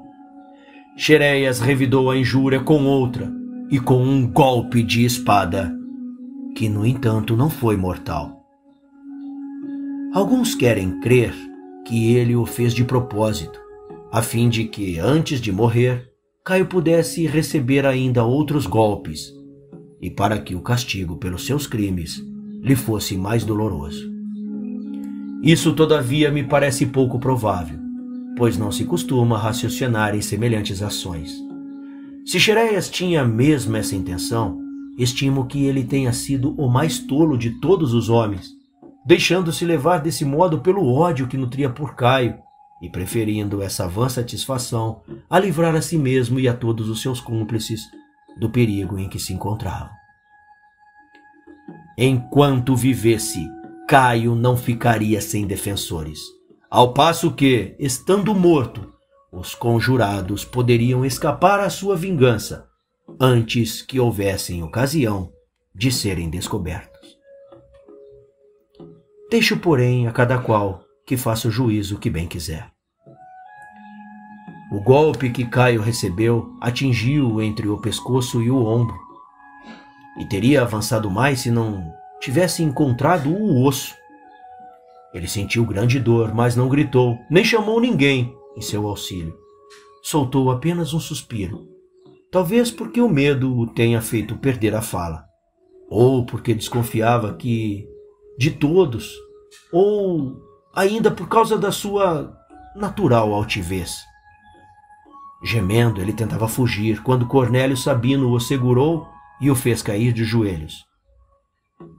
Xeréias revidou a injúria com outra, e com um golpe de espada, que no entanto não foi mortal. Alguns querem crer que ele o fez de propósito, a fim de que, antes de morrer, Caio pudesse receber ainda outros golpes, e para que o castigo pelos seus crimes lhe fosse mais doloroso. Isso, todavia, me parece pouco provável, pois não se costuma raciocinar em semelhantes ações. Se Xeréias tinha mesmo essa intenção, estimo que ele tenha sido o mais tolo de todos os homens, deixando-se levar desse modo pelo ódio que nutria por Caio, e preferindo essa vã satisfação a livrar a si mesmo e a todos os seus cúmplices do perigo em que se encontravam. Enquanto vivesse, Caio não ficaria sem defensores, ao passo que, estando morto, os conjurados poderiam escapar à sua vingança antes que houvessem ocasião de serem descobertos. Deixo, porém, a cada qual que faça o juízo que bem quiser. O golpe que Caio recebeu atingiu-o entre o pescoço e o ombro, e teria avançado mais se não tivesse encontrado o osso. Ele sentiu grande dor, mas não gritou, nem chamou ninguém em seu auxílio. Soltou apenas um suspiro, talvez porque o medo o tenha feito perder a fala, ou porque desconfiava que, de todos, ou ainda por causa da sua natural altivez. Gemendo, ele tentava fugir, quando Cornélio Sabino o segurou e o fez cair de joelhos.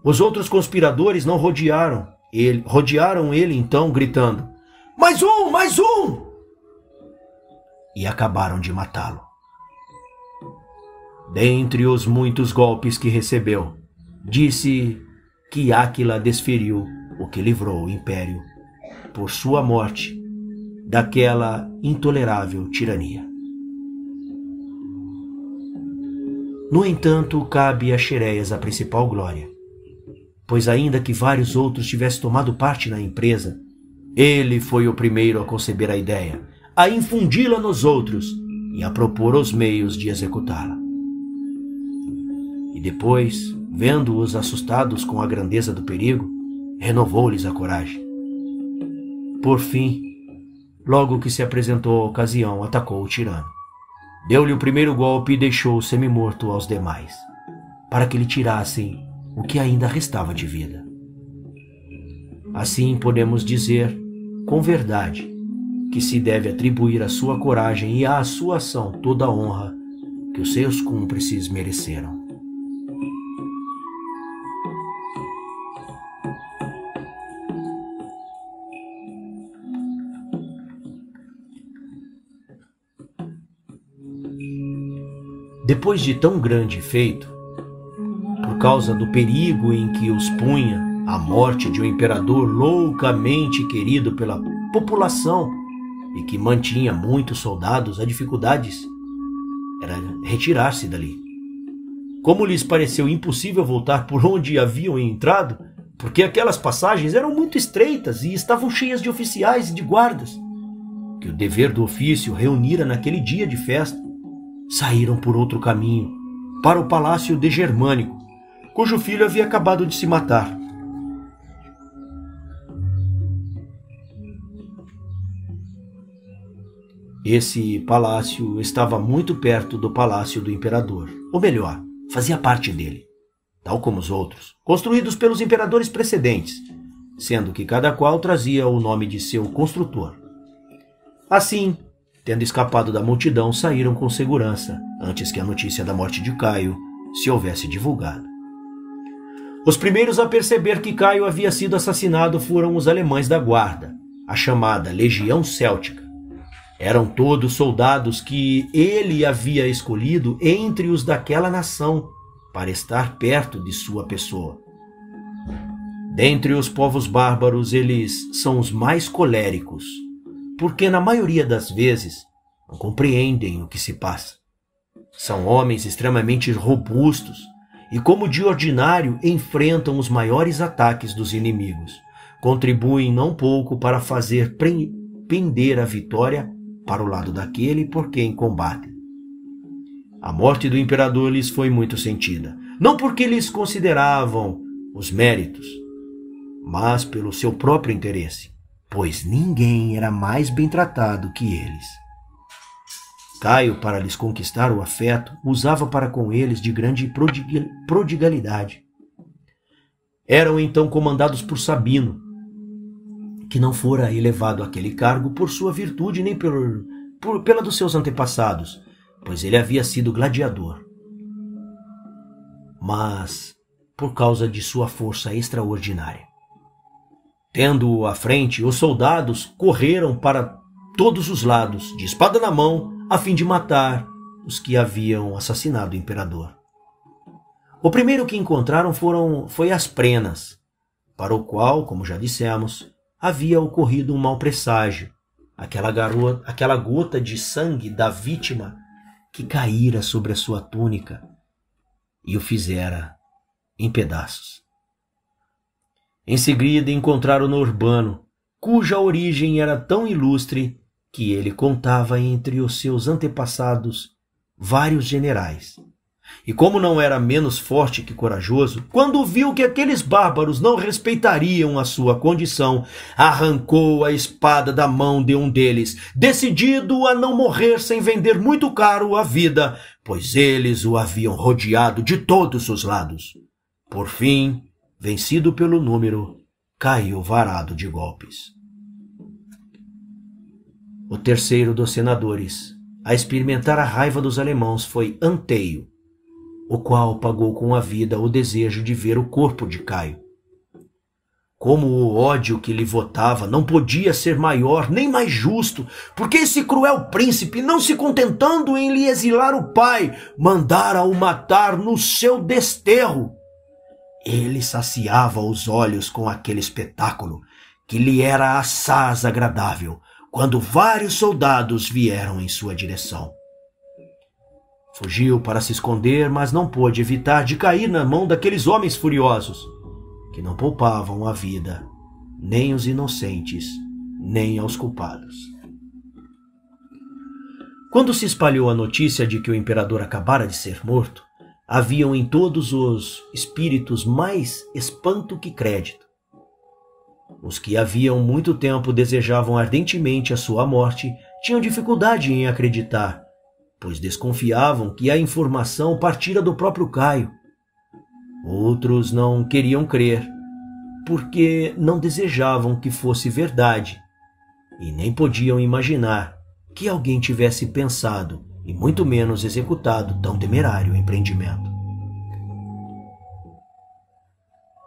Os outros conspiradores não rodearam ele então, gritando: Mais um! Mais um! E acabaram de matá-lo. Dentre os muitos golpes que recebeu, disse que Áquila desferiu o que livrou o império, por sua morte, daquela intolerável tirania. No entanto, cabe a Xeréias a principal glória, pois ainda que vários outros tivessem tomado parte na empresa, ele foi o primeiro a conceber a ideia, a infundi-la nos outros e a propor os meios de executá-la. E depois, vendo-os assustados com a grandeza do perigo, renovou-lhes a coragem. Por fim, logo que se apresentou a ocasião, atacou o tirano. Deu-lhe o primeiro golpe e deixou-o semi-morto aos demais, para que lhe tirassem o que ainda restava de vida. Assim podemos dizer, com verdade, que se deve atribuir à sua coragem e à sua ação toda a honra que os seus cúmplices mereceram. Depois de tão grande feito, por causa do perigo em que os punha a morte de um imperador loucamente querido pela população e que mantinha muitos soldados, a dificuldade era retirar-se dali. Como lhes pareceu impossível voltar por onde haviam entrado, porque aquelas passagens eram muito estreitas e estavam cheias de oficiais e de guardas, que o dever do ofício reunira naquele dia de festa, saíram por outro caminho, para o palácio de Germânico, cujo filho havia acabado de se matar. Esse palácio estava muito perto do palácio do imperador, ou melhor, fazia parte dele, tal como os outros, construídos pelos imperadores precedentes, sendo que cada qual trazia o nome de seu construtor. Assim, tendo escapado da multidão, saíram com segurança, antes que a notícia da morte de Caio se houvesse divulgado. Os primeiros a perceber que Caio havia sido assassinado foram os alemães da guarda, a chamada Legião Céltica. Eram todos soldados que ele havia escolhido entre os daquela nação para estar perto de sua pessoa. Dentre os povos bárbaros, eles são os mais coléricos, porque na maioria das vezes não compreendem o que se passa. São homens extremamente robustos e, como de ordinário, enfrentam os maiores ataques dos inimigos. Contribuem não pouco para fazer pender a vitória para o lado daquele por quem combatem. A morte do imperador lhes foi muito sentida, não porque eles consideravam os méritos, mas pelo seu próprio interesse, pois ninguém era mais bem tratado que eles. Caio, para lhes conquistar o afeto, usava para com eles de grande prodigalidade. Eram então comandados por Sabino, que não fora elevado àquele cargo por sua virtude nem pela dos seus antepassados, pois ele havia sido gladiador, mas por causa de sua força extraordinária. Tendo-o à frente, os soldados correram para todos os lados, de espada na mão, a fim de matar os que haviam assassinado o imperador. O primeiro que encontraram foi Asprenas, para o qual, como já dissemos, havia ocorrido um mau presságio, aquela gota de sangue da vítima que caíra sobre a sua túnica e o fizera em pedaços. Em seguida encontraram Urbano, cuja origem era tão ilustre que ele contava entre os seus antepassados vários generais. E como não era menos forte que corajoso, quando viu que aqueles bárbaros não respeitariam a sua condição, arrancou a espada da mão de um deles, decidido a não morrer sem vender muito caro a vida, pois eles o haviam rodeado de todos os lados. Por fim, vencido pelo número, caiu varado de golpes. O terceiro dos senadores a experimentar a raiva dos alemãos foi Anteio, o qual pagou com a vida o desejo de ver o corpo de Caio. Como o ódio que lhe votava não podia ser maior nem mais justo, porque esse cruel príncipe, não se contentando em lhe exilar o pai, mandara-o matar no seu desterro. Ele saciava os olhos com aquele espetáculo, que lhe era assaz agradável, quando vários soldados vieram em sua direção. Fugiu para se esconder, mas não pôde evitar de cair na mão daqueles homens furiosos, que não poupavam a vida, nem os inocentes, nem aos culpados. Quando se espalhou a notícia de que o imperador acabara de ser morto, haviam em todos os espíritos mais espanto que crédito. Os que haviam muito tempo desejavam ardentemente a sua morte tinham dificuldade em acreditar, pois desconfiavam que a informação partira do próprio Caio. Outros não queriam crer, porque não desejavam que fosse verdade, e nem podiam imaginar que alguém tivesse pensado e muito menos executado tão temerário empreendimento.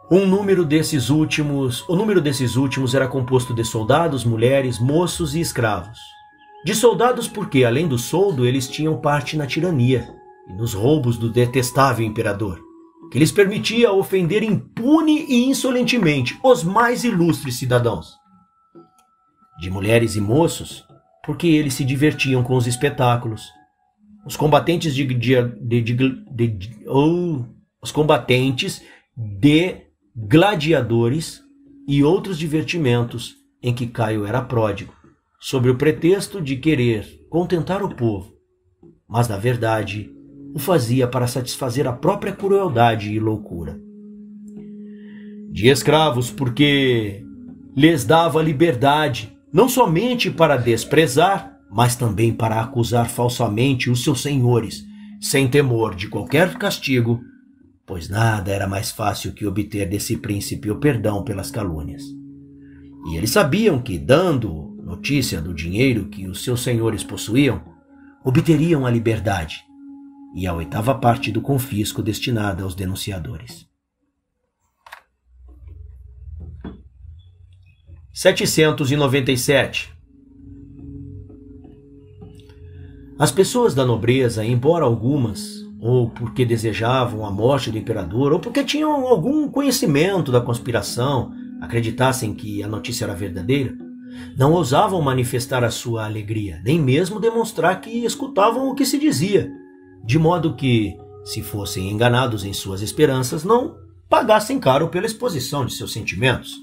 O número desses últimos era composto de soldados, mulheres, moços e escravos. De soldados porque, além do soldo, eles tinham parte na tirania e nos roubos do detestável imperador, que lhes permitia ofender impune e insolentemente os mais ilustres cidadãos. De mulheres e moços, porque eles se divertiam com os espetáculos. Os combatentes de gladiadores e outros divertimentos em que Caio era pródigo, sob o pretexto de querer contentar o povo, mas na verdade o fazia para satisfazer a própria crueldade e loucura. De escravos, porque lhes dava liberdade, não somente para desprezar, mas também para acusar falsamente os seus senhores, sem temor de qualquer castigo, pois nada era mais fácil que obter desse príncipe o perdão pelas calúnias. E eles sabiam que, dando notícia do dinheiro que os seus senhores possuíam, obteriam a liberdade e a 8ª parte do confisco destinada aos denunciadores. 797. As pessoas da nobreza, embora algumas ou porque desejavam a morte do imperador, ou porque tinham algum conhecimento da conspiração, acreditassem que a notícia era verdadeira, não ousavam manifestar a sua alegria, nem mesmo demonstrar que escutavam o que se dizia, de modo que, se fossem enganados em suas esperanças, não pagassem caro pela exposição de seus sentimentos.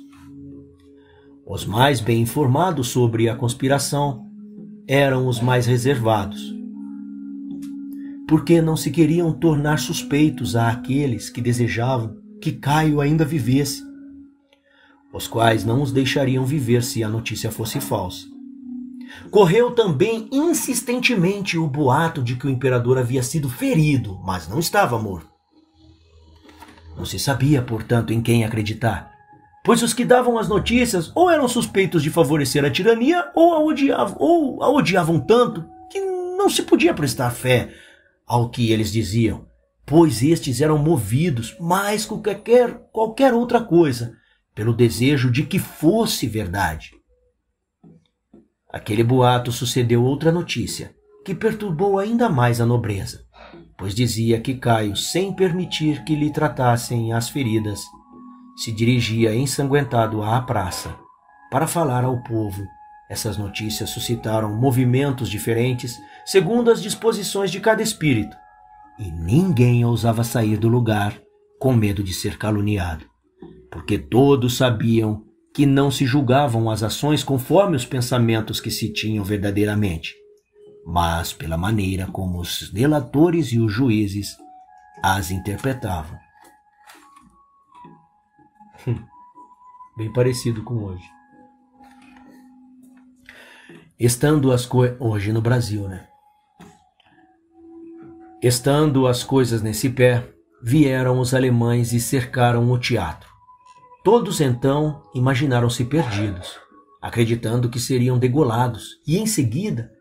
Os mais bem informados sobre a conspiração eram os mais reservados, porque não se queriam tornar suspeitos àqueles que desejavam que Caio ainda vivesse, os quais não os deixariam viver se a notícia fosse falsa. Correu também insistentemente o boato de que o imperador havia sido ferido, mas não estava morto. Não se sabia, portanto, em quem acreditar, pois os que davam as notícias ou eram suspeitos de favorecer a tirania ou a odiavam tanto que não se podia prestar fé ao que eles diziam, pois estes eram movidos mais que qualquer outra coisa pelo desejo de que fosse verdade. Aquele boato sucedeu outra notícia, que perturbou ainda mais a nobreza, pois dizia que Caio, sem permitir que lhe tratassem as feridas, se dirigia ensanguentado à praça para falar ao povo. Essas notícias suscitaram movimentos diferentes segundo as disposições de cada espírito, e ninguém ousava sair do lugar com medo de ser caluniado, porque todos sabiam que não se julgavam as ações conforme os pensamentos que se tinham verdadeiramente, mas pela maneira como os delatores e os juízes as interpretavam. Bem parecido com hoje. Hoje no Brasil, né? Estando as coisas nesse pé, vieram os alemães e cercaram o teatro. Todos então imaginaram-se perdidos, acreditando que seriam degolados, e em seguida,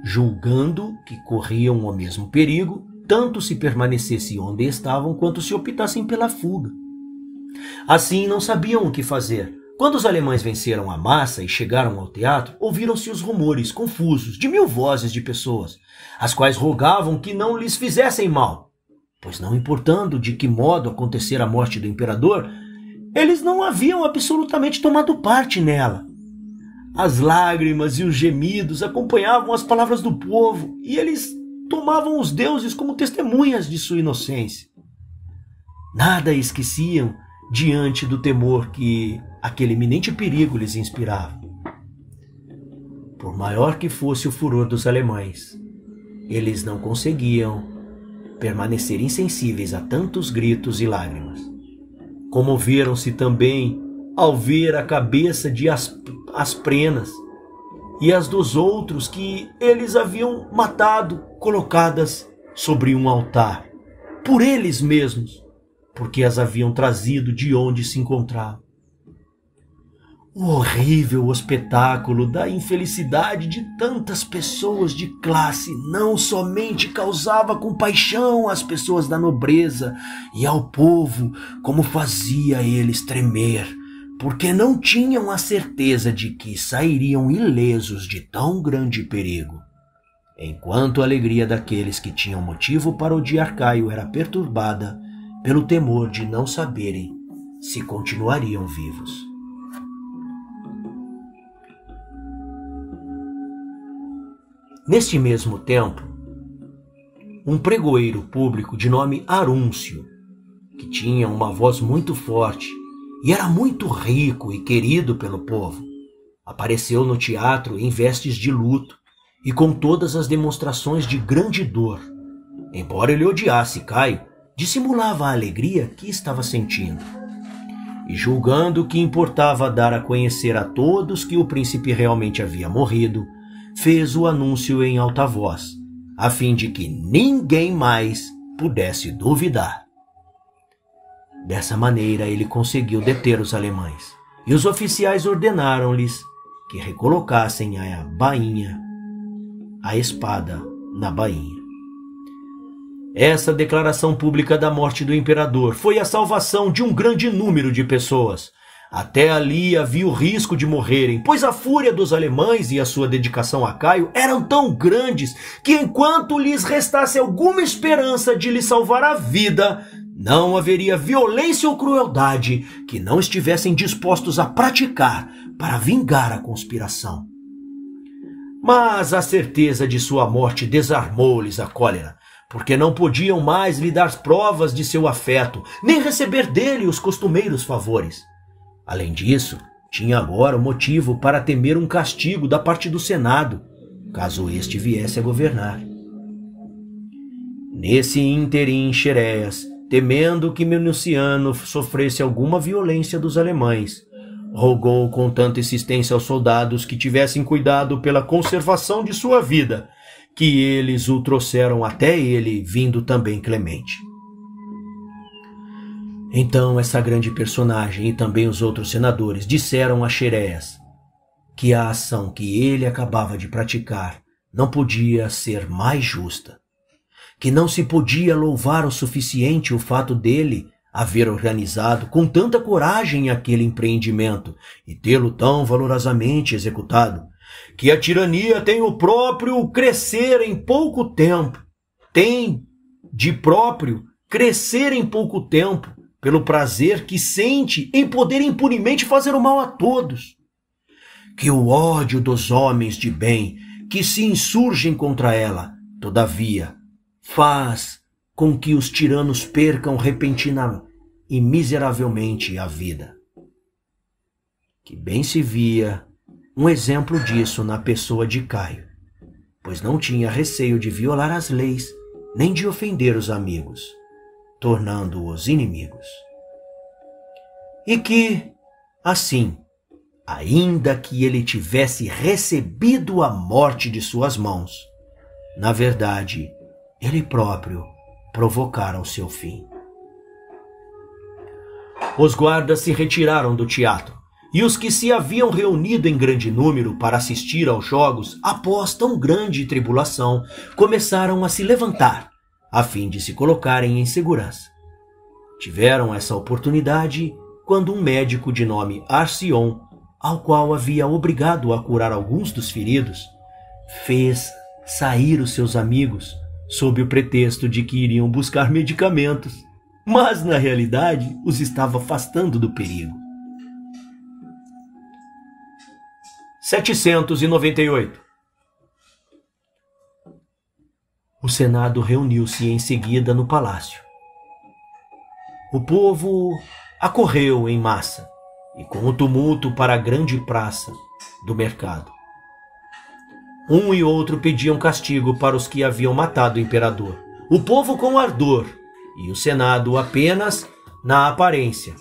julgando que corriam o mesmo perigo, tanto se permanecessem onde estavam quanto se optassem pela fuga. Assim não sabiam o que fazer. Quando os alemães venceram a massa e chegaram ao teatro, ouviram-se os rumores confusos de 1000 vozes de pessoas, as quais rogavam que não lhes fizessem mal, pois não importando de que modo acontecera a morte do imperador, eles não haviam absolutamente tomado parte nela. As lágrimas e os gemidos acompanhavam as palavras do povo, e eles tomavam os deuses como testemunhas de sua inocência. Nada esqueciam diante do temor que aquele iminente perigo lhes inspirava. Por maior que fosse o furor dos alemães, eles não conseguiam permanecer insensíveis a tantos gritos e lágrimas. Comoveram-se também ao ver a cabeça de Asprenas e as dos outros que eles haviam matado, colocadas sobre um altar, por eles mesmos, porque as haviam trazido de onde se encontravam. O horrível espetáculo da infelicidade de tantas pessoas de classe não somente causava compaixão às pessoas da nobreza e ao povo, como fazia eles tremer, porque não tinham a certeza de que sairiam ilesos de tão grande perigo, enquanto a alegria daqueles que tinham motivo para odiar Caio era perturbada pelo temor de não saberem se continuariam vivos. Neste mesmo tempo, um pregoeiro público de nome Arúncio, que tinha uma voz muito forte e era muito rico e querido pelo povo, apareceu no teatro em vestes de luto e com todas as demonstrações de grande dor. Embora ele odiasse Caio, dissimulava a alegria que estava sentindo. E julgando que importava dar a conhecer a todos que o príncipe realmente havia morrido, fez o anúncio em alta voz, a fim de que ninguém mais pudesse duvidar. Dessa maneira ele conseguiu deter os alemães, e os oficiais ordenaram-lhes que recolocassem a espada na bainha. Essa declaração pública da morte do imperador foi a salvação de um grande número de pessoas, Até ali havia o risco de morrerem, pois a fúria dos alemães e a sua dedicação a Caio eram tão grandes que enquanto lhes restasse alguma esperança de lhe salvar a vida, não haveria violência ou crueldade que não estivessem dispostos a praticar para vingar a conspiração. Mas a certeza de sua morte desarmou-lhes a cólera, porque não podiam mais lhe dar provas de seu afeto, nem receber dele os costumeiros favores. Além disso, tinha agora um motivo para temer um castigo da parte do Senado, caso este viesse a governar. Nesse ínterim, Xeréas, temendo que Minuciano sofresse alguma violência dos alemães, rogou com tanta insistência aos soldados que tivessem cuidado pela conservação de sua vida, que eles o trouxeram até ele, vindo também Clemente. Então essa grande personagem e também os outros senadores disseram a Xeréas que a ação que ele acabava de praticar não podia ser mais justa, que não se podia louvar o suficiente o fato dele haver organizado com tanta coragem aquele empreendimento e tê-lo tão valorosamente executado, que a tirania tem o próprio crescer em pouco tempo, pelo prazer que sente em poder impunemente fazer o mal a todos. Que o ódio dos homens de bem que se insurgem contra ela, todavia, faz com que os tiranos percam repentina e miseravelmente a vida. Que bem se via um exemplo disso na pessoa de Caio, pois não tinha receio de violar as leis, nem de ofender os amigos, tornando-os inimigos. E que, assim, ainda que ele tivesse recebido a morte de suas mãos, na verdade, ele próprio provocara o seu fim. Os guardas se retiraram do teatro, e os que se haviam reunido em grande número para assistir aos jogos, após tão grande tribulação, começaram a se levantar, a fim de se colocarem em segurança. Tiveram essa oportunidade quando um médico de nome Arcion, ao qual havia obrigado a curar alguns dos feridos, fez sair os seus amigos sob o pretexto de que iriam buscar medicamentos, mas na realidade os estava afastando do perigo. 798. O Senado reuniu-se em seguida no palácio. O povo acorreu em massa e com o tumulto para a grande praça do mercado. Um e outro pediam castigo para os que haviam matado o imperador. O povo com ardor e o Senado apenas na aparência.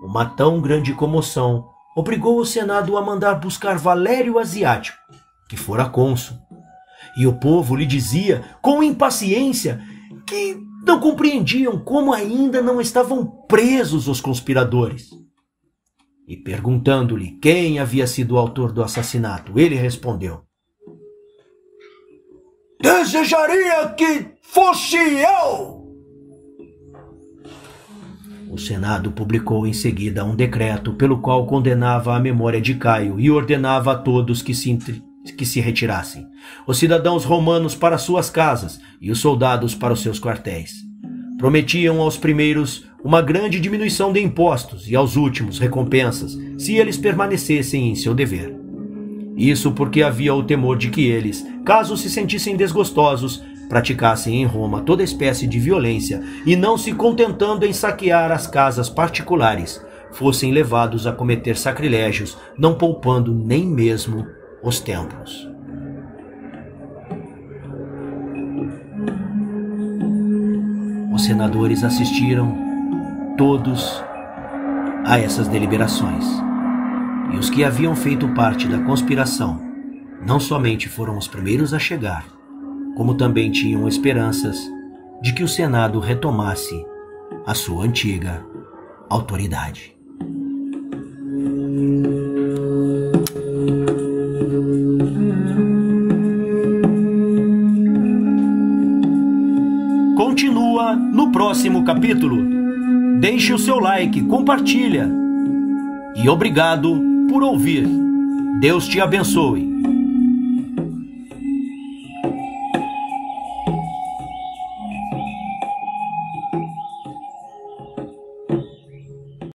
Uma tão grande comoção obrigou o Senado a mandar buscar Valério Asiático, que fora cônsul. E o povo lhe dizia, com impaciência, que não compreendiam como ainda não estavam presos os conspiradores. E perguntando-lhe quem havia sido o autor do assassinato, ele respondeu: desejaria que fosse eu! O Senado publicou em seguida um decreto pelo qual condenava a memória de Caio e ordenava a todos que se retirassem, os cidadãos romanos para suas casas e os soldados para os seus quartéis. Prometiam aos primeiros uma grande diminuição de impostos e aos últimos recompensas, se eles permanecessem em seu dever. Isso porque havia o temor de que eles, caso se sentissem desgostosos, praticassem em Roma toda espécie de violência e, não se contentando em saquear as casas particulares, fossem levados a cometer sacrilégios, não poupando nem mesmo os templos. Os senadores assistiram todos a essas deliberações, e os que haviam feito parte da conspiração não somente foram os primeiros a chegar, como também tinham esperanças de que o Senado retomasse a sua antiga autoridade. Continua no próximo capítulo. Deixe o seu like, compartilha e obrigado por ouvir. Deus te abençoe.